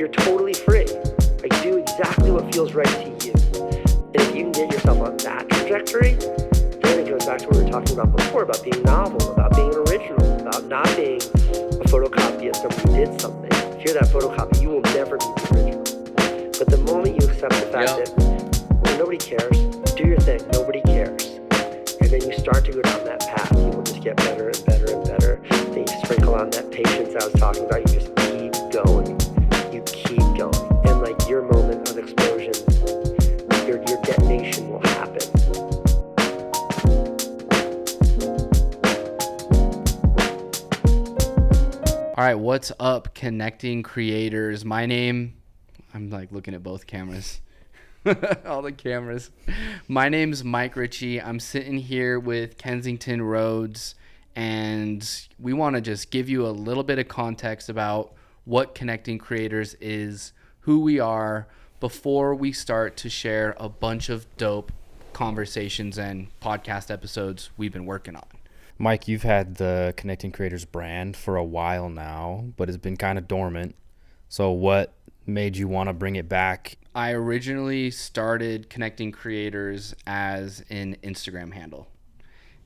you're totally free. Like, do exactly what feels right to you. And if you can get yourself on that trajectory, then it goes back to what we were talking about before, about being novel, about being original, about not being a photocopy of somebody who did something. If you're that photocopy, you will never be the original. But the moment you accept the fact that, well, nobody cares, do your thing, nobody cares. And then you start to go down that path, you will just get better and better and better. Then you sprinkle on that patience I was talking about, you just keep going. You keep going. And like your moment of explosion, your detonation will happen. All right, what's up, connecting creators? My name, I'm like looking at both cameras. All the cameras. My name's Mike Richy. I'm sitting here with Kensington Rhodes, and we want to just give you a little bit of context about what Connecting Creators is, who we are, before we start to share a bunch of dope conversations and podcast episodes we've been working on. Mike, you've had the Connecting Creators brand for a while now, but it's been kind of dormant. So what made you want to bring it back? I originally started Connecting Creators as an Instagram handle,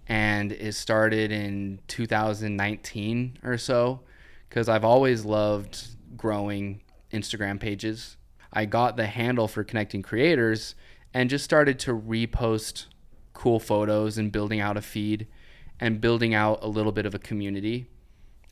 and it started in 2019 or so because I've always loved growing Instagram pages. I got the handle for Connecting Creators and just started to repost cool photos and building out a feed and building out a little bit of a community.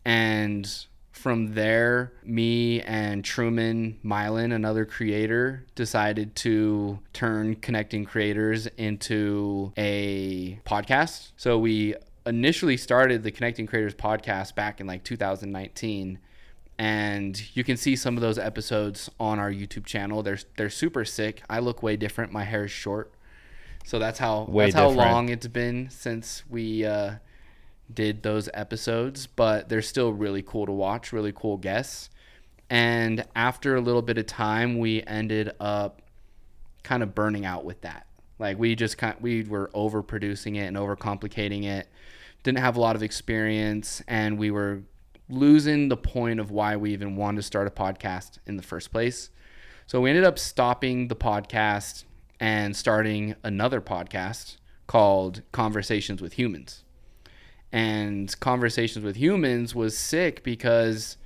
And from there, me and Truman Mylan, another creator, decided to turn Connecting Creators into a podcast. So we initially started the Connecting Creators podcast back in like 2019. And you can see some of those episodes on our YouTube channel. They're super sick. I look way different. My hair is short. So that's how long it's been since we did those episodes, but they're still really cool to watch, really cool guests. And after a little bit of time, we ended up kind of burning out with that. Like we were overproducing it and overcomplicating it, didn't have a lot of experience, and we were losing the point of why we even wanted to start a podcast in the first place. So we ended up stopping the podcast and starting another podcast called Conversations with Humans. And Conversations with Humans was sick because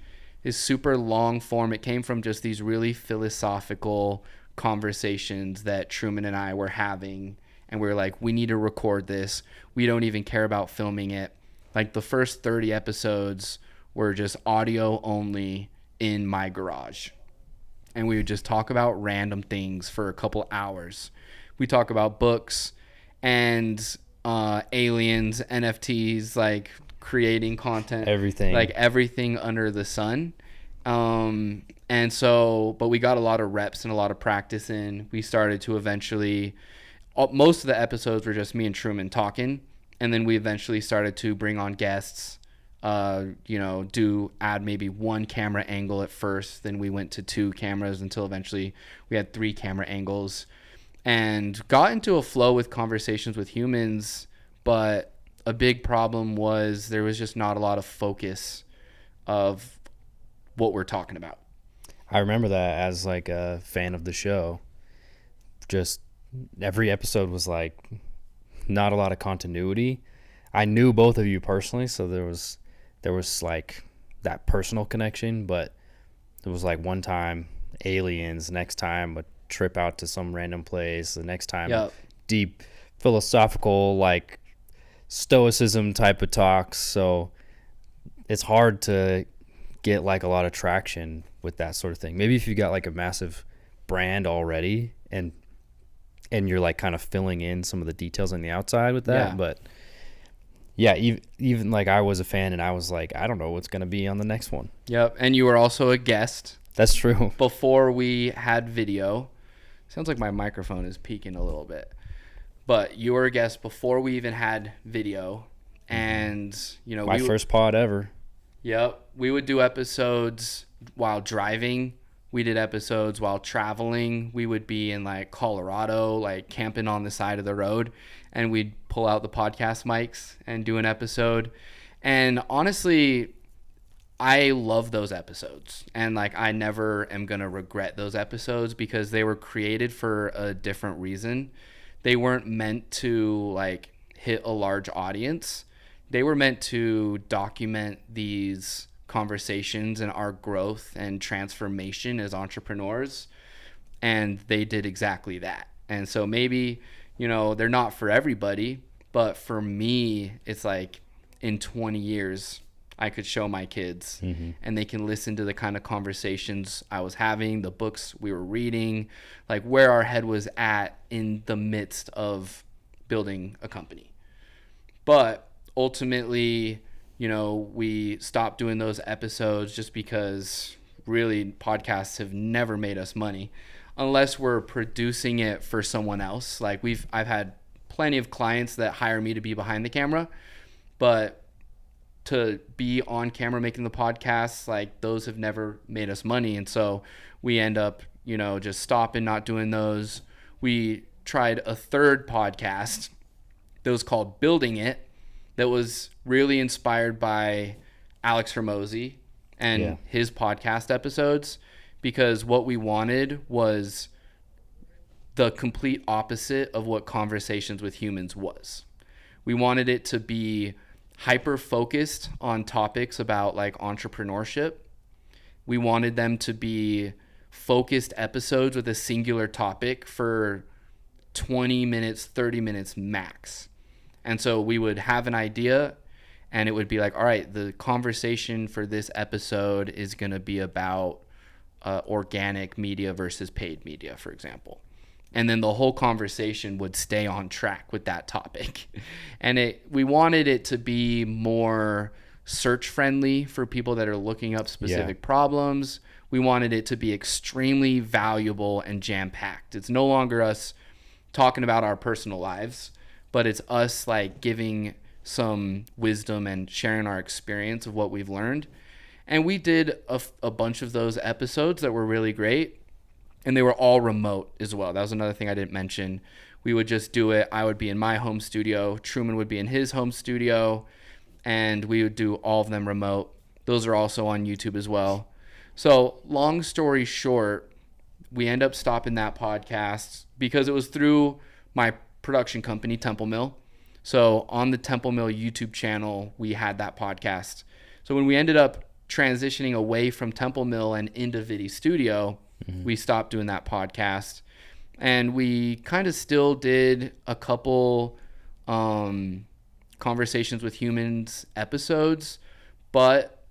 it's super long form. It came from just these really philosophical conversations that Truman and I were having. And we were like, we need to record this. We don't even care about filming it. Like the first 30 episodes were just audio only in my garage. And we would just talk about random things for a couple hours. We talk about books and aliens, NFTs, like creating content, everything under the sun. And so, but we got a lot of reps and a lot of practice in. We started to eventually, most of the episodes were just me and Truman talking. And then we eventually started to bring on guests, add maybe one camera angle at first. Then we went to 2 cameras until eventually we had 3 camera angles. And got into a flow with Conversations with Humans, but a big problem was there was just not a lot of focus of what we're talking about. I remember that as like a fan of the show. Just every episode was like not a lot of continuity. I knew both of you personally, so there was like that personal connection, but it was like one time aliens, next time a trip out to some random place, the next time deep philosophical like stoicism type of talks. So it's hard to get like a lot of traction with that sort of thing. Maybe if you got like a massive brand already and you're like kind of filling in some of the details on the outside with that. But yeah, even like I was a fan and I was like, I don't know what's going to be on the next one. Yep. And you were also a guest. That's true. Before we had video. Sounds like my microphone is peaking a little bit. But you were a guest before we even had video. And, my first pod ever. Yep. We would do episodes while driving. We did episodes while traveling. We would be in like Colorado, like camping on the side of the road. And we'd pull out the podcast mics and do an episode. And honestly, I love those episodes, and like I never am going to regret those episodes because they were created for a different reason. They weren't meant to like hit a large audience. They were meant to document these conversations and our growth and transformation as entrepreneurs, and they did exactly that. And so maybe, you know, they're not for everybody, but for me, it's like in 20 years, I could show my kids and they can listen to the kind of conversations I was having, the books we were reading, like where our head was at in the midst of building a company. But ultimately, you know, we stopped doing those episodes just because really podcasts have never made us money unless we're producing it for someone else. Like I've had plenty of clients that hire me to be behind the camera, but to be on camera making the podcasts, like those have never made us money. And so we end up, you know, just stopping, not doing those. We tried a third podcast that was called Building It, that was really inspired by Alex Hermosi and his podcast episodes, because what we wanted was the complete opposite of what Conversations with Humans was. We wanted it to be hyper focused on topics about like entrepreneurship. We wanted them to be focused episodes with a singular topic for 20 minutes, 30 minutes max. And so we would have an idea and it would be like, all right, the conversation for this episode is going to be about organic media versus paid media, for example. And then the whole conversation would stay on track with that topic. And we wanted it to be more search friendly for people that are looking up specific problems. We wanted it to be extremely valuable and jam-packed. It's no longer us talking about our personal lives, but it's us like giving some wisdom and sharing our experience of what we've learned. And we did a bunch of those episodes that were really great. And they were all remote as well. That was another thing I didn't mention. We would just do it. I would be in my home studio. Truman would be in his home studio. And we would do all of them remote. Those are also on YouTube as well. So long story short, we end up stopping that podcast because it was through my production company, Temple Mill. So on the Temple Mill YouTube channel, we had that podcast. So when we ended up transitioning away from Temple Mill and into Vidi Studio, we stopped doing that podcast, and we kind of still did a couple Conversations with Humans episodes, but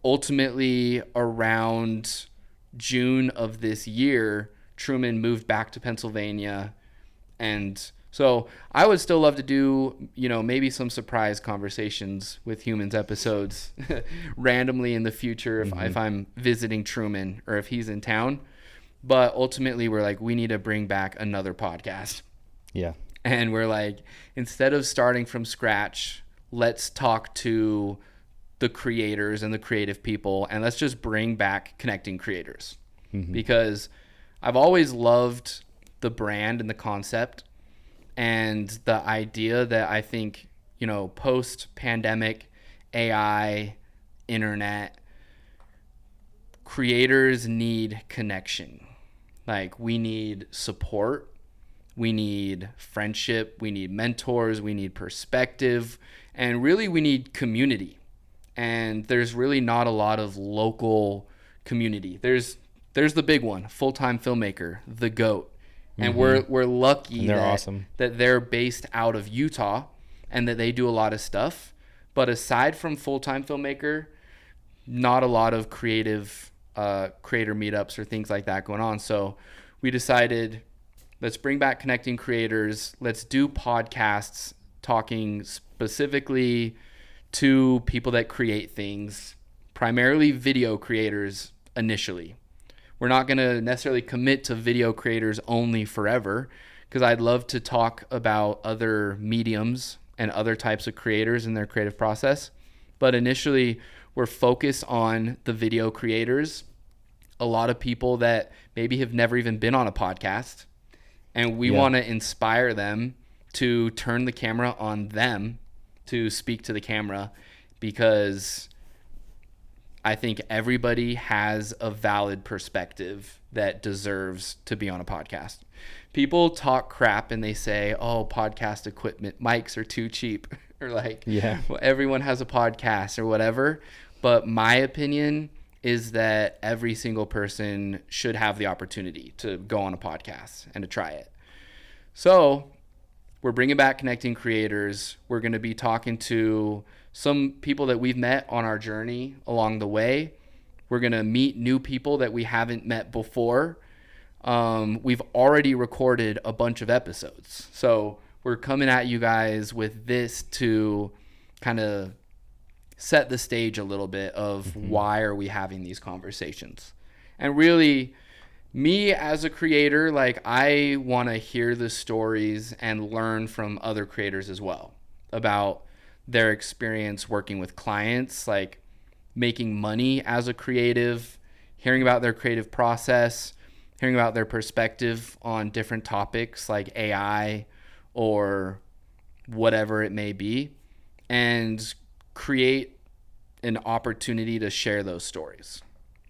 ultimately around June of this year, Truman moved back to Pennsylvania. And so I would still love to do, you know, maybe some surprise Conversations with Humans episodes randomly in the future if I'm visiting Truman or if he's in town. But ultimately we're like, we need to bring back another podcast. Yeah. And we're like, instead of starting from scratch, let's talk to the creators and the creative people, and let's just bring back Connecting Creators. Because I've always loved the brand and the concept and the idea that I think, you know, post-pandemic, AI, internet, creators need connection. Like, we need support, we need friendship, we need mentors, we need perspective, and really we need community. And there's really not a lot of local community. There's the big one, Full-Time Filmmaker, the GOAT. And we're lucky and they're awesome. That they're based out of Utah and that they do a lot of stuff. But aside from Full-Time Filmmaker, not a lot of creative creator meetups or things like that going on. So we decided, let's bring back Connecting Creators. Let's do podcasts talking specifically to people that create things, primarily video creators initially. We're not going to necessarily commit to video creators only forever, because I'd love to talk about other mediums and other types of creators in their creative process. But initially, we're focused on the video creators, a lot of people that maybe have never even been on a podcast, and we want to inspire them to turn the camera on them to speak to the camera, because I think everybody has a valid perspective that deserves to be on a podcast. People talk crap and they say, oh, podcast equipment, mics are too cheap, or like, well, everyone has a podcast or whatever. But my opinion is that every single person should have the opportunity to go on a podcast and to try it. So we're bringing back Connecting Creators. We're going to be talking to some people that we've met on our journey along the way. We're going to meet new people that we haven't met before. We've already recorded a bunch of episodes. So we're coming at you guys with this to kind of set the stage a little bit of why are we having these conversations. And really, me as a creator, like, I want to hear the stories and learn from other creators as well about their experience working with clients, like making money as a creative, hearing about their creative process, hearing about their perspective on different topics like AI or whatever it may be, and create an opportunity to share those stories.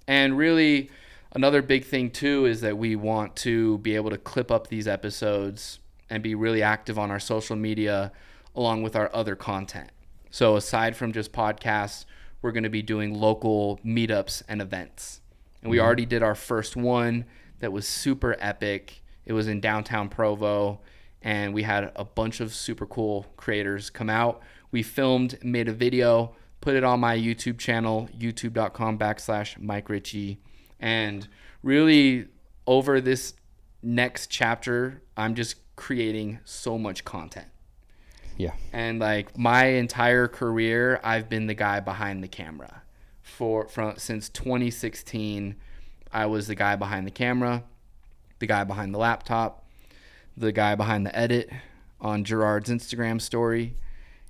And really, another big thing too is that we want to be able to clip up these episodes and be really active on our social media along with our other content. So aside from just podcasts, we're going to be doing local meetups and events. And we already did our first one that was super epic. It was in downtown Provo, and we had a bunch of super cool creators come out. We filmed, made a video, put it on my YouTube channel, youtube.com/Mike Richy. And really, over this next chapter, I'm just creating so much content. Yeah. And like my entire career, I've been the guy behind the camera. Since 2016, I was the guy behind the camera, the guy behind the laptop, the guy behind the edit on Gerard's Instagram story.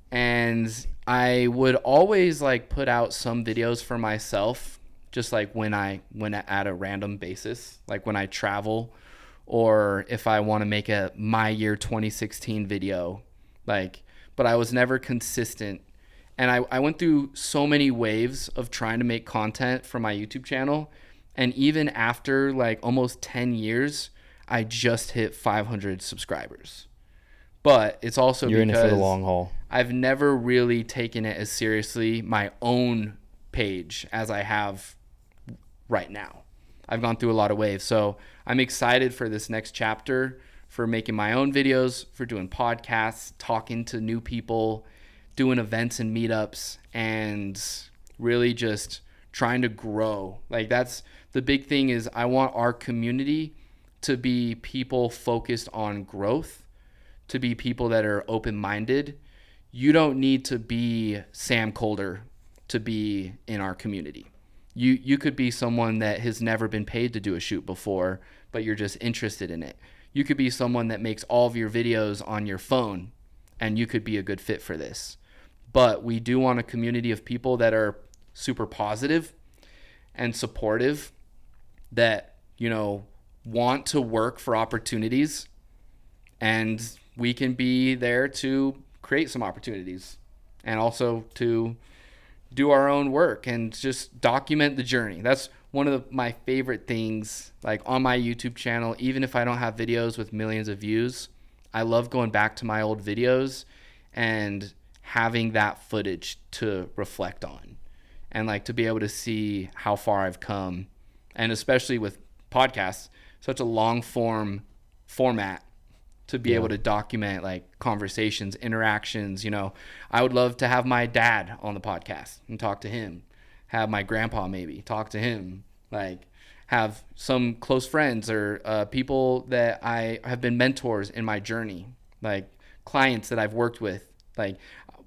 And I would always like put out some videos for myself, just like when at a random basis, like when I travel, or if I want to make a my year 2016 video, but I was never consistent. And I went through so many waves of trying to make content for my YouTube channel. And even after like almost 10 years, I just hit 500 subscribers. But it's also you're in it for the because long haul. I've never really taken it as seriously, my own page, as I have right now. I've gone through a lot of waves. So I'm excited for this next chapter, for making my own videos, for doing podcasts, talking to new people, doing events and meetups, and really just trying to grow. Like, that's the big thing, is I want our community to be people focused on growth, to be people that are open-minded. You don't need to be Sam Colder to be in our community. You could be someone that has never been paid to do a shoot before, but you're just interested in it. You could be someone that makes all of your videos on your phone, and you could be a good fit for this. But we do want a community of people that are super positive and supportive, that, you know, want to work for opportunities, and we can be there to create some opportunities and also to do our own work and just document the journey. That's one of my favorite things, like on my YouTube channel. Even if I don't have videos with millions of views, I love going back to my old videos and having that footage to reflect on, and like to be able to see how far I've come. And especially with podcasts, such a long form format, to be able to document like conversations, interactions. You know, I would love to have my dad on the podcast and talk to him, have my grandpa maybe talk to him, like have some close friends or people that I have been mentors in my journey, like clients that I've worked with, like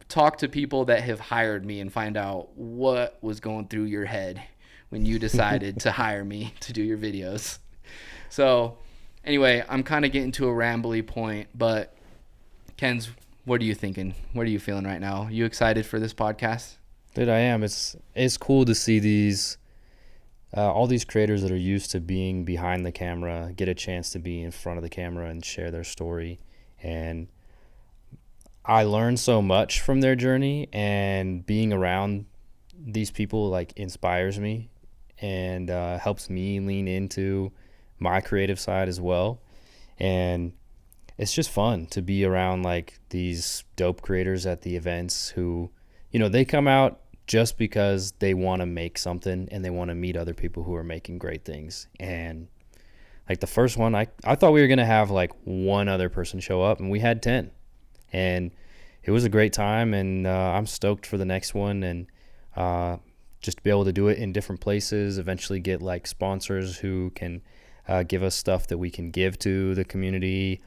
talk to people that have hired me and find out what was going through your head when you decided to hire me to do your videos. So anyway, I'm kind of getting to a rambly point, but Ken's, what are you thinking? What are you feeling right now? You excited for this podcast? Dude, I am. It's cool to see these all these creators that are used to being behind the camera get a chance to be in front of the camera and share their story. And I learned so much from their journey, and being around these people like inspires me and helps me lean into my creative side as well. And it's just fun to be around like these dope creators at the events who, they come out just because they want to make something and they want to meet other people who are making great things. And like the first one, I thought we were going to have like one other person show up, and we had 10. And it was a great time, and I'm stoked for the next one. And just to be able to do it in different places, eventually get like sponsors who can give us stuff that we can give to the community,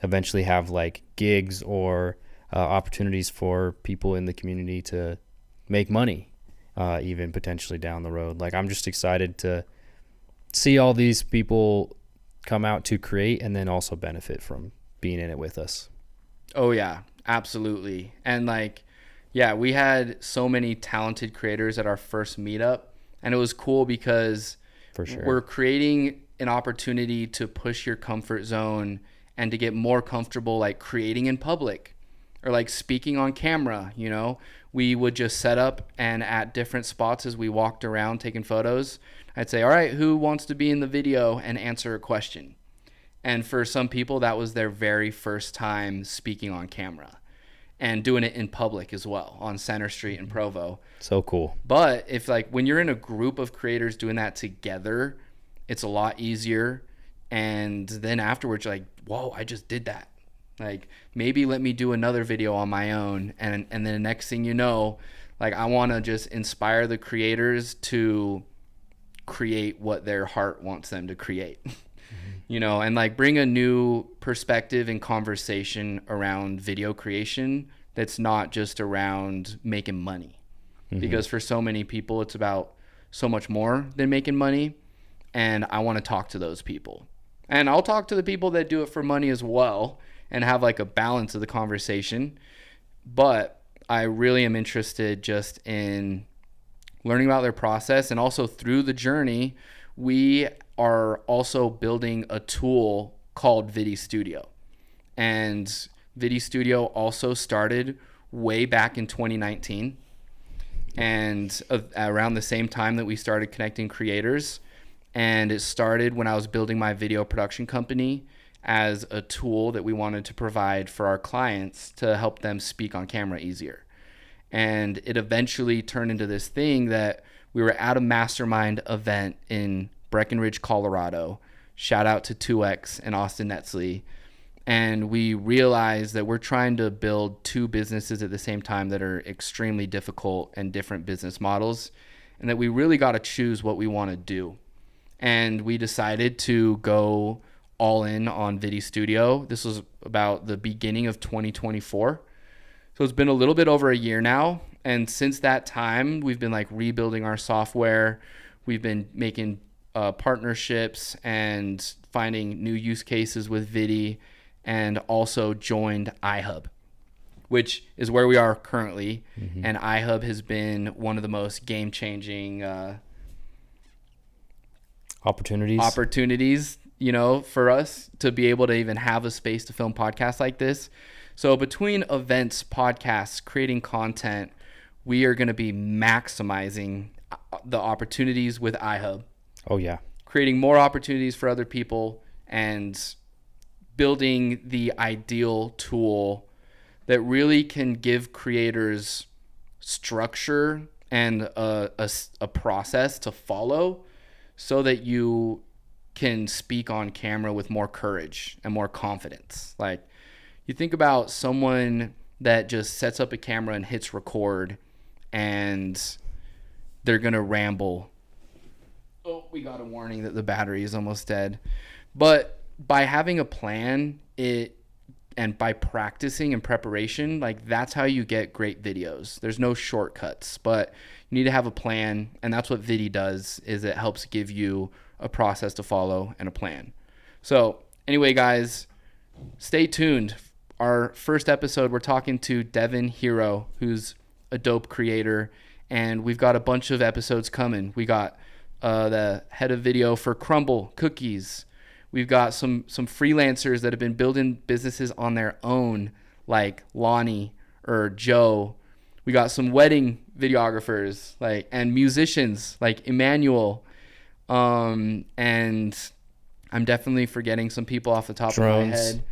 eventually have like gigs or opportunities for people in the community to make money, even potentially down the road. Like, I'm just excited to see all these people come out to create and then also benefit from being in it with us. Oh yeah, absolutely. And like, yeah, we had so many talented creators at our first meetup, and it was cool because For sure. we're creating an opportunity to push your comfort zone and to get more comfortable like creating in public or like speaking on camera. We would just set up, and at different spots as we walked around taking photos, I'd say, all right, who wants to be in the video and answer a question? And for some people, that was their very first time speaking on camera and doing it in public as well on Center Street in Provo. So cool. But if like when you're in a group of creators doing that together, it's a lot easier. And then afterwards, you're like, whoa, I just did that. Like, maybe let me do another video on my own. And then the next thing you know, like, I want to just inspire the creators to create what their heart wants them to create. And like bring a new perspective and conversation around video creation that's not just around making money. Because for so many people, it's about so much more than making money. And I want to talk to those people. And I'll talk to the people that do it for money as well and have like a balance of the conversation. But I really am interested just in learning about their process. And also through the journey, we are also building a tool called Vidi Studio. And Vidi Studio also started way back in 2019. And around the same time that we started connecting creators. And it started when I was building my video production company as a tool that we wanted to provide for our clients to help them speak on camera easier. And it eventually turned into this thing that we were at a mastermind event in Breckenridge, Colorado. Shout out to 2X and Austin Netzley. And we realized that we're trying to build two businesses at the same time that are extremely difficult and different business models, and that we really got to choose what we want to do. And we decided to go all in on Vidi Studio. This was about the beginning of 2024. So it's been a little bit over a year now. And since that time, we've been like rebuilding our software. We've been making partnerships and finding new use cases with Vidi, and also joined iHub, which is where we are currently. And iHub has been one of the most game-changing opportunities, for us to be able to even have a space to film podcasts like this. So between events, podcasts, creating content, we are going to be maximizing the opportunities with iHub. Oh, yeah. Creating more opportunities for other people and building the ideal tool that really can give creators structure and a process to follow so that you can speak on camera with more courage and more confidence. Like, you think about someone that just sets up a camera and hits record and they're going to ramble. Oh, we got a warning that the battery is almost dead. But by having a plan, and by practicing and preparation, like, that's how you get great videos. There's no shortcuts, but you need to have a plan, and that's what Vidi does, is it helps give you a process to follow and a plan. So anyway, guys, stay tuned. Our first episode, we're talking to Devin Hero, who's a dope creator, and we've got a bunch of episodes coming. We got the head of video for Crumble Cookies. We've got some freelancers that have been building businesses on their own, like Lonnie or Joe. We got some wedding videographers, like, and musicians like Emmanuel. And I'm definitely forgetting some people off the top of my head.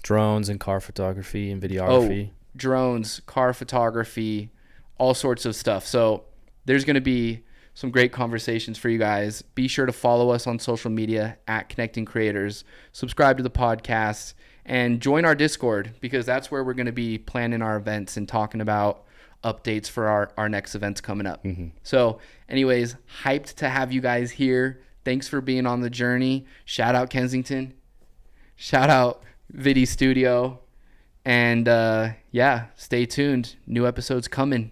Drones and car photography and videography. Drones, car photography, all sorts of stuff. So there's going to be some great conversations for you guys. Be sure to follow us on social media at Connecting Creators. Subscribe to the podcast and join our Discord, because that's where we're going to be planning our events and talking about updates for our next events coming up. So anyways, hyped to have you guys here. Thanks for being on the journey. Shout out Kensington. Shout out Vidi Studio. And yeah, stay tuned. New episodes coming.